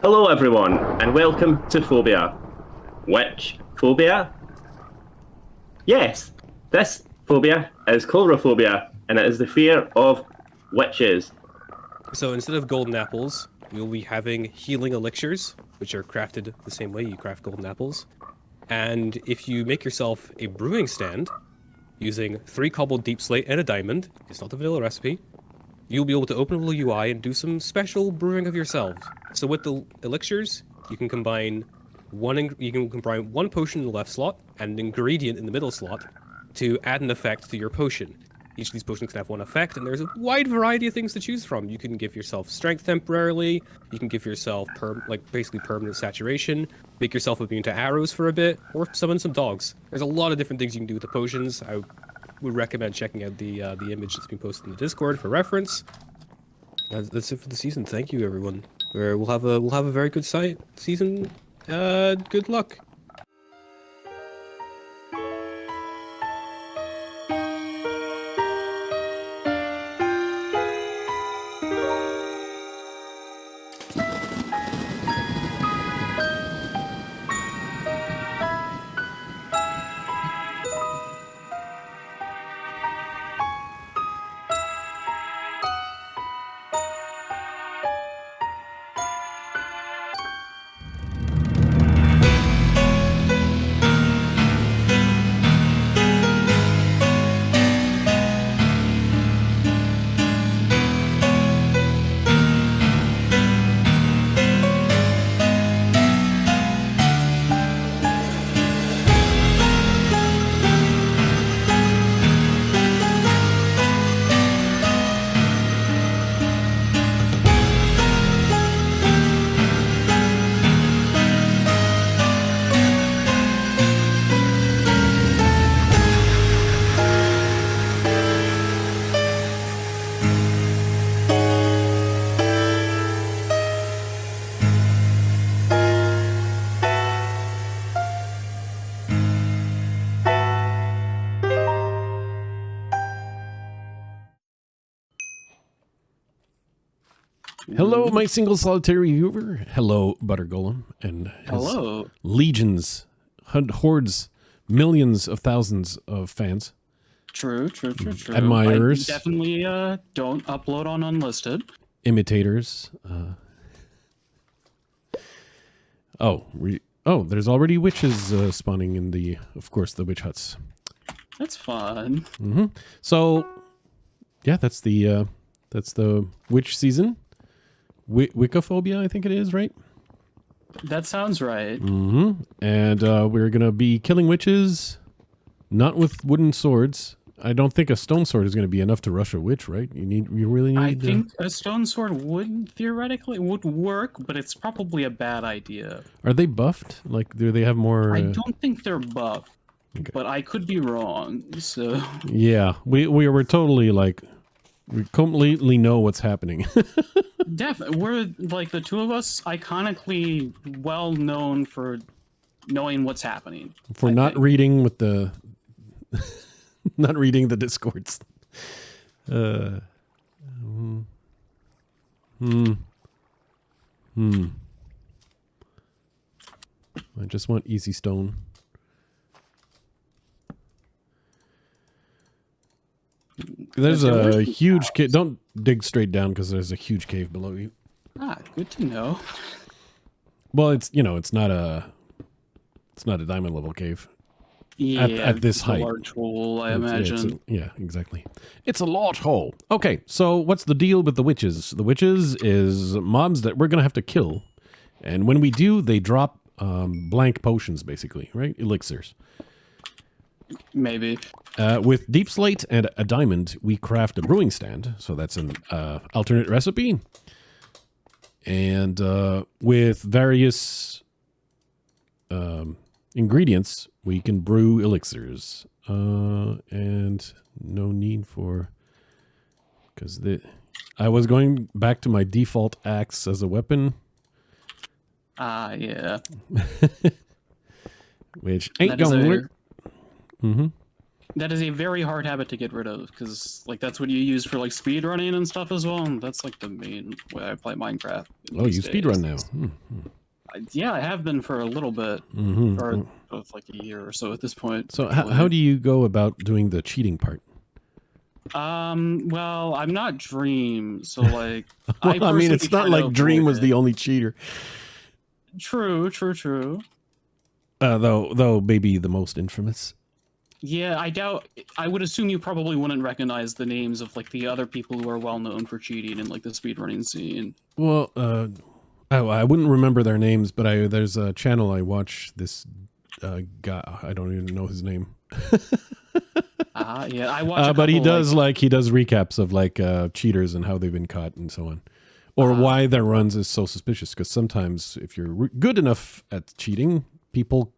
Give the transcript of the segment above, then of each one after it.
Hello, everyone, and welcome to Phobia. Which phobia? Yes, this phobia is chlorophobia, and it is the fear of witches. So instead of golden apples, we'll be having healing elixirs, which are crafted the same way you craft golden apples. And if you make yourself a brewing stand using 3 cobbled deep slate and a diamond, it's not the vanilla recipe, you'll be able to open a little UI and do some special brewing of yourselves. So with the elixirs, you can combine one potion in the left slot and an ingredient in the middle slot to add an effect to your potion. Each of these potions can have one effect, and there's a wide variety of things to choose from. You can give yourself strength temporarily, you can give yourself basically permanent saturation, make yourself immune to arrows for a bit, or summon some dogs. There's a lot of different things you can do with the potions. I would recommend checking out the image that's been posted in the Discord for reference. That's it for the season. Thank you, everyone. We'll have a very good season. Good luck. Hello, my single solitary viewer. Hello, Butter Golem, and his legions, hordes, millions of thousands of fans. True. Admirers. I definitely don't upload on unlisted. Imitators. There's already witches spawning in of course, the witch huts. That's fun. Mm-hmm. So, yeah, that's the witch season. Wiccaphobia, I think it is, right? That sounds right. Mm-hmm. And we're going to be killing witches, not with wooden swords. I don't think a stone sword is going to be enough to rush a witch, right? You really need... I think a stone sword theoretically would work, but it's probably a bad idea. Are they buffed? Like, do they have more... I don't think they're buffed, okay. But I could be wrong, so... Yeah, we were totally, like... We completely know what's happening. Definitely. We're, like, the two of us, iconically well known for knowing what's happening. For not reading with the... not reading the Discords. I just want easy stone. There's a huge cave. Don't dig straight down because there's a huge cave below you. Ah, good to know. Well, it's not a diamond level cave. Yeah, at this height. A large hole, I imagine. Yeah, exactly. It's a large hole. Okay, so what's the deal with the witches? The witches is mobs that we're gonna have to kill, and when we do, they drop blank potions, basically, right? Elixirs. Maybe. With deep slate and a diamond, we craft a brewing stand. So that's an alternate recipe. And with various ingredients, we can brew elixirs. And no need for... Because I was going back to my default axe as a weapon. Yeah. Which ain't gonna work. Mm-hmm. That is a very hard habit to get rid of, because like that's what you use for like speed running and stuff as well. And that's like the main way I play Minecraft. Oh, you speedrun now. Yeah, I have been for a little bit, or like a year or so at this point. So how do you go about doing the cheating part? Well, I'm not Dream, so like, Well, I mean, it's personally not try to like Dream avoid was it. the only cheater. True. Though maybe the most infamous. Yeah, I doubt. I would assume you probably wouldn't recognize the names of like the other people who are well known for cheating in like the speedrunning scene. Well, I wouldn't remember their names, but there's a channel I watch. This guy, I don't even know his name. Yeah, I watch. But he does recaps of like cheaters and how they've been caught and so on, or why their runs is so suspicious. Because sometimes if you're good enough at cheating, people,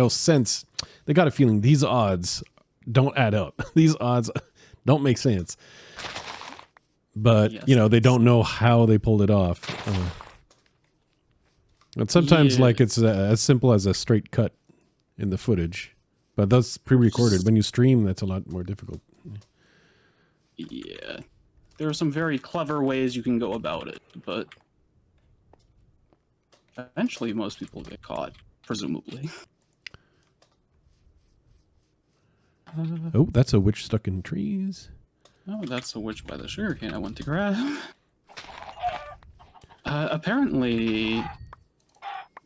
sense they got a feeling these odds don't add up. These odds don't make sense. But Yes, they don't know how they pulled it off. But sometimes, like it's as simple as a straight cut in the footage. But that's pre-recorded. When you stream, that's a lot more difficult. Yeah, there are some very clever ways you can go about it, but eventually most people get caught, presumably. Oh, that's a witch stuck in trees. Oh, that's a witch by the sugarcane I went to grab. Apparently,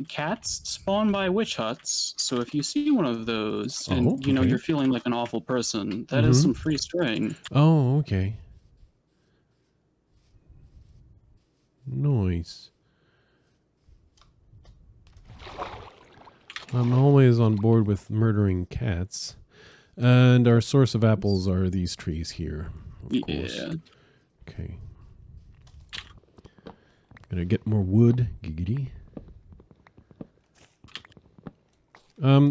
cats spawn by witch huts, so if you see one of those and okay. you're feeling like an awful person, that is some free string. Oh, okay. Nice. I'm always on board with murdering cats. And our source of apples are these trees here. Of course. Yeah. Okay. Gonna get more wood. Giggity.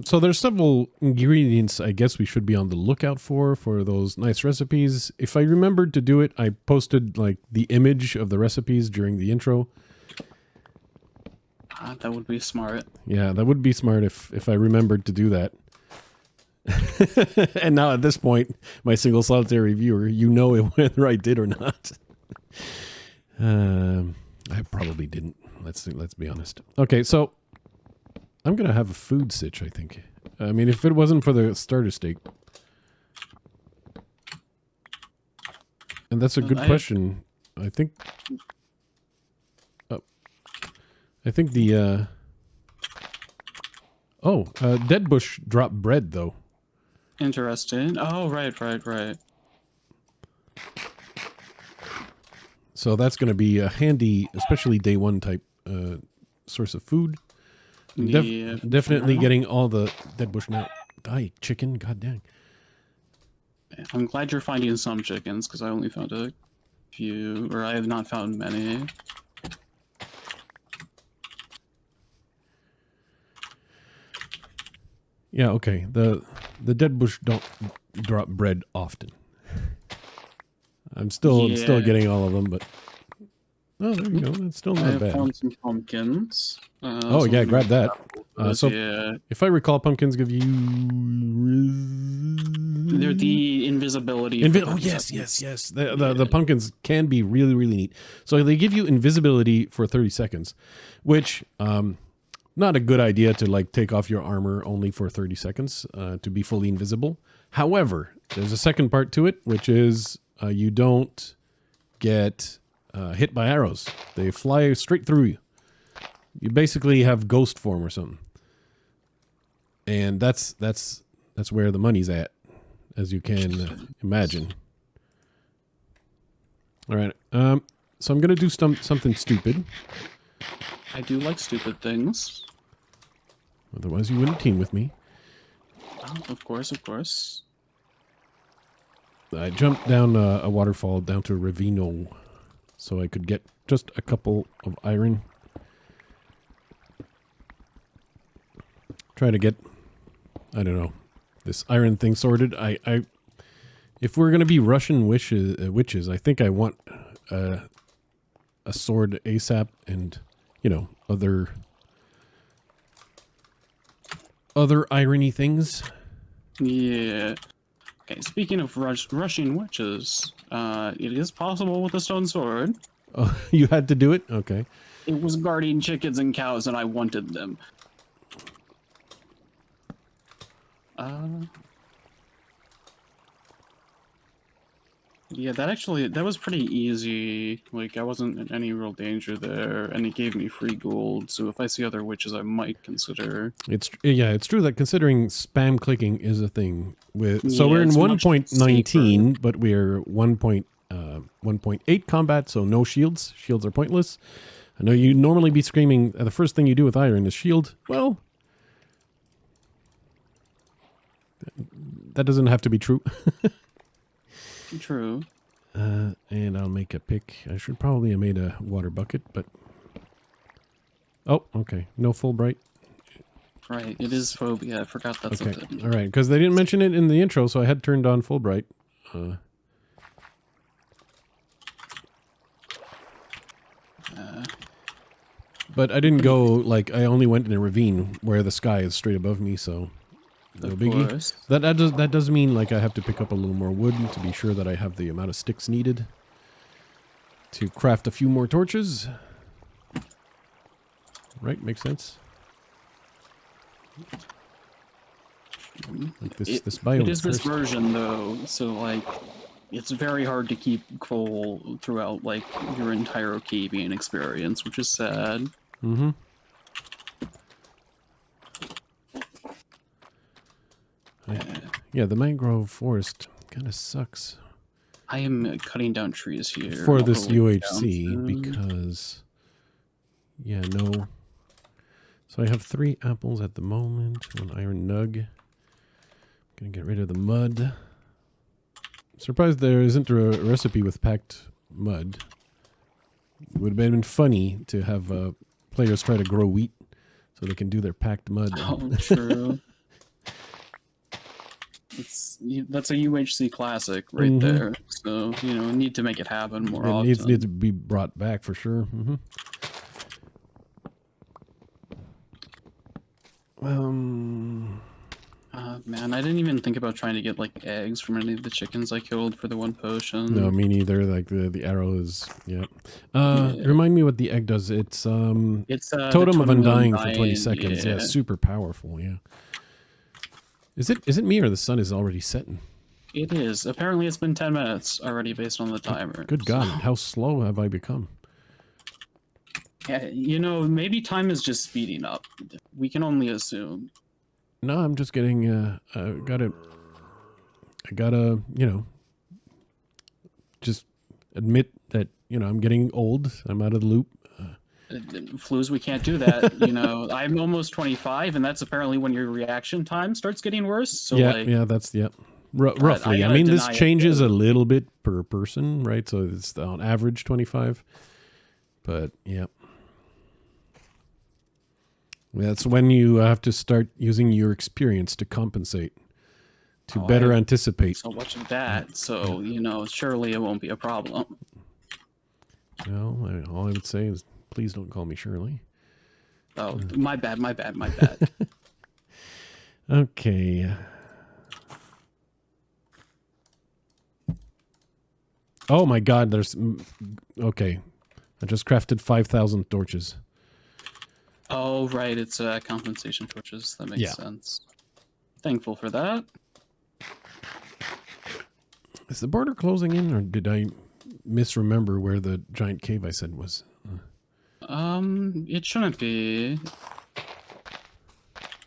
So there's several ingredients I guess we should be on the lookout for those nice recipes. If I remembered to do it, I posted like the image of the recipes during the intro. That would be smart. Yeah, that would be smart if I remembered to do that. And now at this point, my single solitary viewer, whether I did or not. I probably didn't. Let's be honest. Okay, so I'm gonna have a food sitch, I think. I mean, if it wasn't for the starter steak. And that's a good question. I think the Deadbush dropped bread though. Interesting. Oh, right. So that's going to be a handy, especially day one type source of food. Yeah, Definitely getting all the Deadbush now. Die, chicken, god dang. I'm glad you're finding some chickens, because I only found a few, or I have not found many. Yeah, okay. The Deadbush don't drop bread often. I'm still getting all of them, but oh, there you go. That's still I not have bad. found some pumpkins. Oh yeah, grab that. So yeah, if I recall, pumpkins give you they're the invisibility. Oh yes. The pumpkins can be really, really neat. So they give you invisibility for 30 seconds, which not a good idea to like take off your armor only for 30 seconds to be fully invisible. However, there's a second part to it, which is you don't get hit by arrows. They fly straight through you. You basically have ghost form or something. And that's where the money's at, as you can imagine. All right. So I'm going to do something stupid. I do like stupid things. Otherwise, you wouldn't team with me. Oh, of course. I jumped down a waterfall down to a ravine so I could get just a couple of iron. Try to get, I don't know, this iron thing sorted. If we're gonna be Russian witches, I think I want a sword ASAP, and other irony things. Yeah. Okay, speaking of rushing witches, it is possible with a stone sword. Oh, you had to do it? Okay. It was guarding chickens and cows, and I wanted them. Yeah, that was pretty easy. Like, I wasn't in any real danger there, and it gave me free gold. So if I see other witches, I might consider. It's true that considering spam clicking is a thing. So Yeah, we're in it's much 1.19, but we're 1.8 combat, so no shields. Shields are pointless. I know you normally be screaming. The first thing you do with iron is shield. Well, that doesn't have to be true. True. And I'll make a pick. I should probably have made a water bucket, but... Oh, okay. No Fulbright. Right, it is phobia. I forgot that's a thing. All right, because they didn't mention it in the intro, so I had turned on Fulbright. But I didn't go, like, I only went in a ravine where the sky is straight above me, so... No biggie. Course. That does mean like I have to pick up a little more wood to be sure that I have the amount of sticks needed to craft a few more torches. Right, makes sense. Like this biome. It is this version though, so like it's very hard to keep coal throughout like your entire caving experience, which is sad. Mm-hmm. Yeah, the mangrove forest kind of sucks. I am cutting down trees here. For this I'll go UHC, down. because... Yeah, no. So I have 3 apples at the moment, 1 iron nug. Gonna get rid of the mud. Surprised there isn't a recipe with packed mud. It would have been funny to have players try to grow wheat so they can do their packed mud. Oh, true. That's a UHC classic right there. So, you know, need to make it happen more often. It needs to be brought back for sure. Man, I didn't even think about trying to get like eggs from any of the chickens I killed for the 1 potion. No, me neither. Like the arrow is, yeah. Remind me what the egg does. It's Totem of Undying for 20 seconds. Yeah, super powerful. Yeah. Is it me or the sun is already setting? It is. Apparently, it's been 10 minutes already based on the timer. Good God, how slow have I become? Yeah, you know, maybe time is just speeding up. We can only assume. No, I'm just getting. I gotta, you know, just admit that I'm getting old. I'm out of the loop. Flues, we can't do that. You know, I'm almost 25, and that's apparently when your reaction time starts getting worse. So yeah, that's roughly. I mean, this changes a little bit per person, right? So it's on average 25, but yeah. That's when you have to start using your experience to compensate, to better anticipate. So much of that, so, you know, surely it won't be a problem. Well, all I would say is please don't call me Shirley. Oh, my bad. Okay. Oh my God, there's... Okay. I just crafted 5,000 torches. Oh, right, it's compensation torches. That makes sense. Thankful for that. Is the border closing in, or did I misremember where the giant cave I said was? It shouldn't be.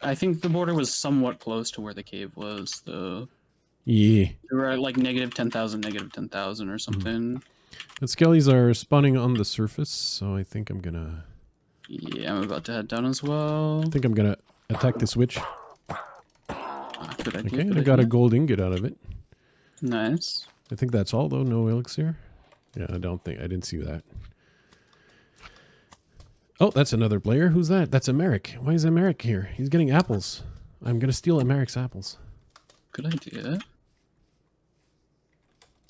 I think the border was somewhat close to where the cave was, though. Yeah. We were at like -10,000, -10,000 or something. The skellies are spawning on the surface, so I think I'm gonna... Yeah, I'm about to head down as well. I think I'm gonna attack this witch. Good idea. Okay, I got a gold ingot out of it. Nice. I think that's all, though. No elixir. Yeah, I didn't see that. Oh, that's another player. Who's that? That's Emeric. Why is Emeric here? He's getting apples. I'm gonna steal Emeric's apples. Good idea.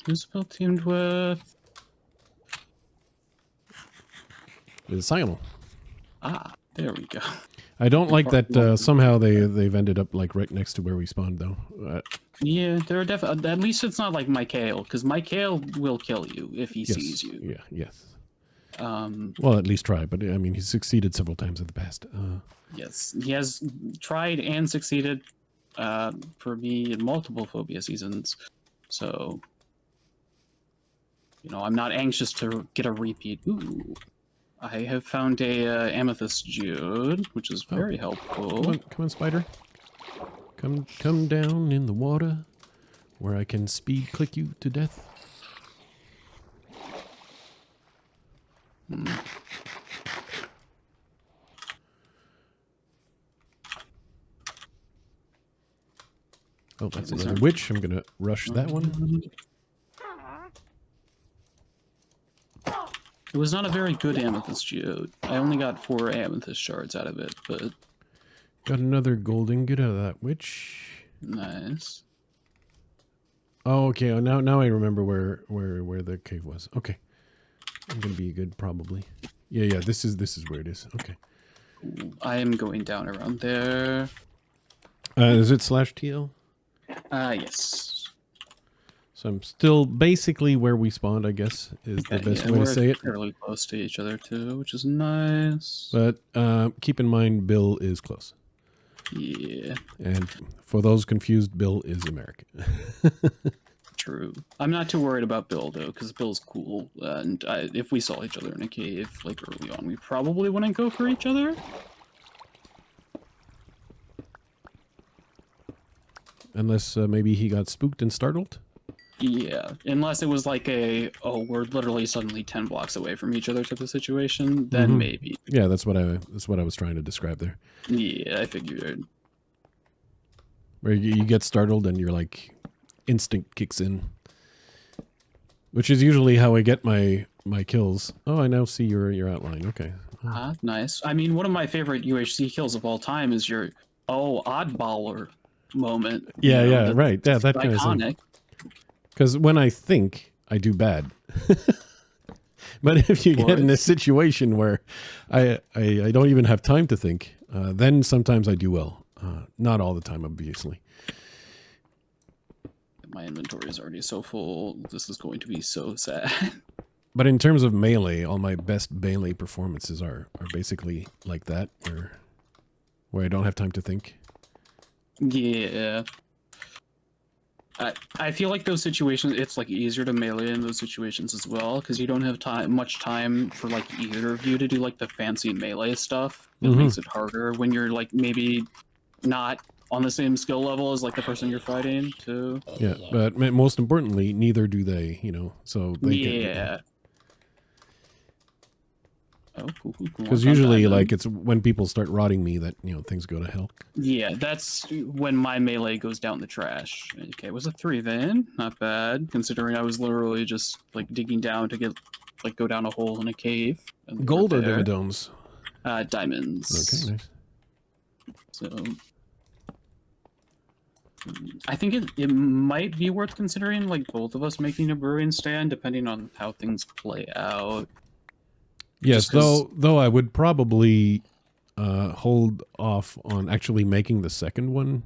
Who's spell teamed with? With Sional. Ah, there we go. I don't like that somehow they've ended up like right next to where we spawned though. Yeah, there are definitely. At least it's not like Mykael, because Mykael will kill you if he Yes. sees you. Yeah. Yes. Um, Well, at least try. But I mean, he's succeeded several times in the past. yes, he has tried and succeeded for me in multiple Phobia seasons. So, I'm not anxious to get a repeat. Ooh, I have found a amethyst geode, which is very helpful. Come on, spider. Come down in the water, where I can speed click you to death. Oh, that's another witch. I'm gonna rush that one. It was not a very good amethyst geode. I only got 4 amethyst shards out of it, but Got another gold ingot out of that witch. nice. Oh, okay. Oh, now I remember where the cave was. Okay, I'm gonna be good probably. Yeah. This is where it is. Okay. I am going down around there. Is it /TL? Yes. So I'm still basically where we spawned, I guess, is the best way to say it. We're fairly close to each other too, which is nice. But keep in mind, Bill is close. Yeah, And for those confused, Bill is American. true. I'm not too worried about Bill though, because Bill's cool. And if we saw each other in a cave like early on, we probably wouldn't go for each other. Unless maybe he got spooked and startled. Yeah, unless it was like we're literally suddenly 10 blocks away from each other type of situation, then maybe. Yeah, that's what I was trying to describe there. Yeah, I figured. Where you get startled and you're like, instinct kicks in. Which is usually how I get my kills. Oh, I now see your outline. Okay. Ah, nice. I mean, one of my favorite UHC kills of all time is your oddballer moment. Yeah, right. Yeah, that kind of thing. Iconic. Because when I think, I do bad. But if you get in a situation where I don't even have time to think, then sometimes I do well. Not all the time, obviously. My inventory is already so full. This is going to be so sad. But in terms of melee, all my best melee performances are basically like that, where I don't have time to think. Yeah. I feel like those situations, it's like easier to melee in those situations as well, because you don't have much time for like either of you to do like the fancy melee stuff. It makes it harder when you're like maybe not on the same skill level as like the person you're fighting too. Yeah, but most importantly, neither do they, so they Yeah. Oh, cool. Because usually, like, it's when people start rotting me that, things go to hell. Yeah, that's when my melee goes down the trash. Okay, it was a 3 then. Not bad, considering I was literally just, like, digging down to get, like, go down a hole in a cave. Gold or dividones? Diamonds. Okay, nice. So, I think it might be worth considering, like, both of us making a brewing stand, depending on how things play out. Yes, though I would probably hold off on actually making the second one.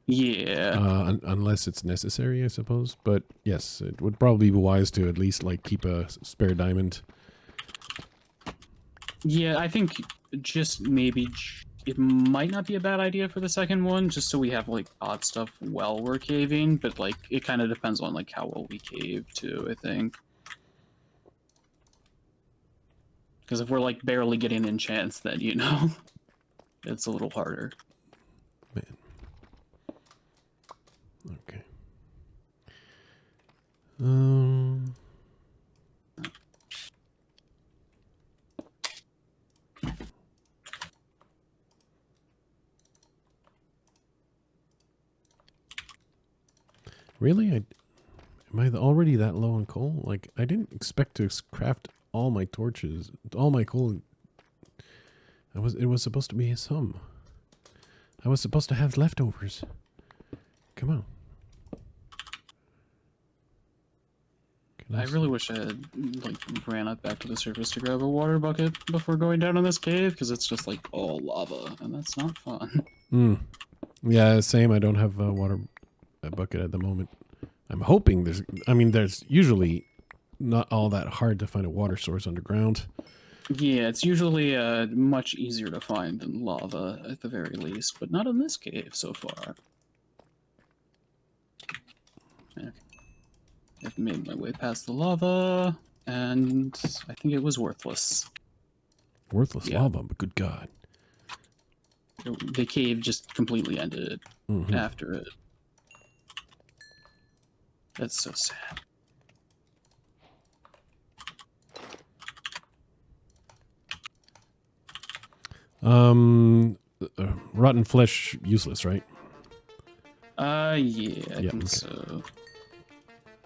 Yeah. Unless it's necessary, I suppose. But yes, it would probably be wise to at least like keep a spare diamond. Yeah, I think just maybe it might not be a bad idea for the second one, just so we have like odd stuff while we're caving. But like it kind of depends on like how well we cave too, I think. Because if we're like barely getting enchants, then it's a little harder. Man. Okay. Really? Am I already that low on coal? Like, I didn't expect to craft all my torches, all my coal. It was supposed to be some. I was supposed to have leftovers. Come on. I really wish I had like ran up back to the surface to grab a water bucket before going down in this cave, because it's just like all lava, and that's not fun. Yeah, same. I don't have a bucket at the moment. I'm hoping there's usually not all that hard to find a water source underground. Yeah, it's usually much easier to find than lava at the very least, but not in this cave so far. Okay. I've made my way past the lava, and I think it was worthless. Worthless Yeah. lava, but good God. The cave just completely ended after it. That's so sad. Rotten flesh, useless, right? Yeah, I Yeah, think okay. so.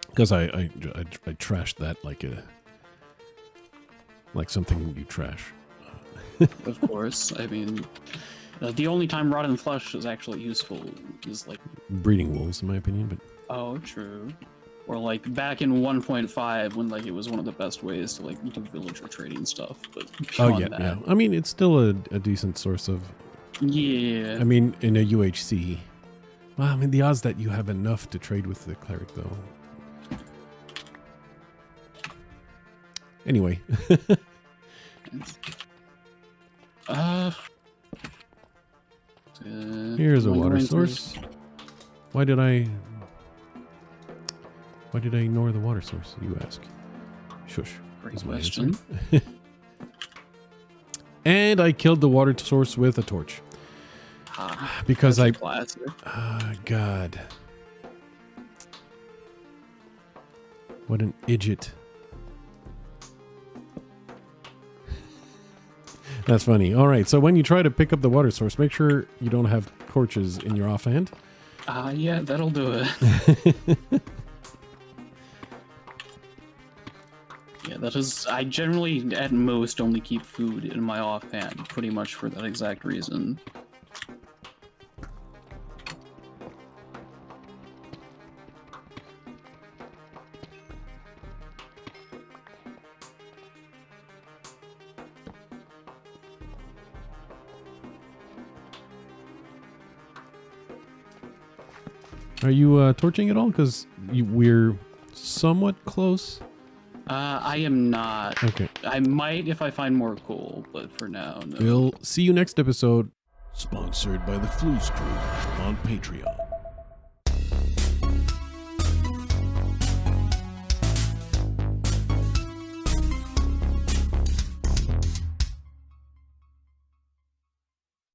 Because I trashed that like something you trash. Of course. I mean, the only time rotten flesh is actually useful is like... Breeding wolves, in my opinion, but... Oh, true. Or like back in 1.5 when like it was one of the best ways to like do villager trading stuff, but Oh, beyond yeah, that, yeah. I mean, it's still a decent source of... Yeah. I mean, in a UHC... Well, I mean, the odds that you have enough to trade with the cleric, though... Anyway. Here's a water source. Why did I ignore the water source, you ask? Shush. Great is my question. answer. And I killed the water source with a torch. Because That's a classic. God. What an idiot. That's funny. All right, so when you try to pick up the water source, make sure you don't have torches in your offhand. Yeah, that'll do it. Yeah, that is... I generally, at most, only keep food in my offhand, pretty much for that exact reason. Are you torching at all? Because we're somewhat close. I am not. Okay. I might if I find more coal, but for now, no. We'll see you next episode. Sponsored by the Flues Crew on Patreon.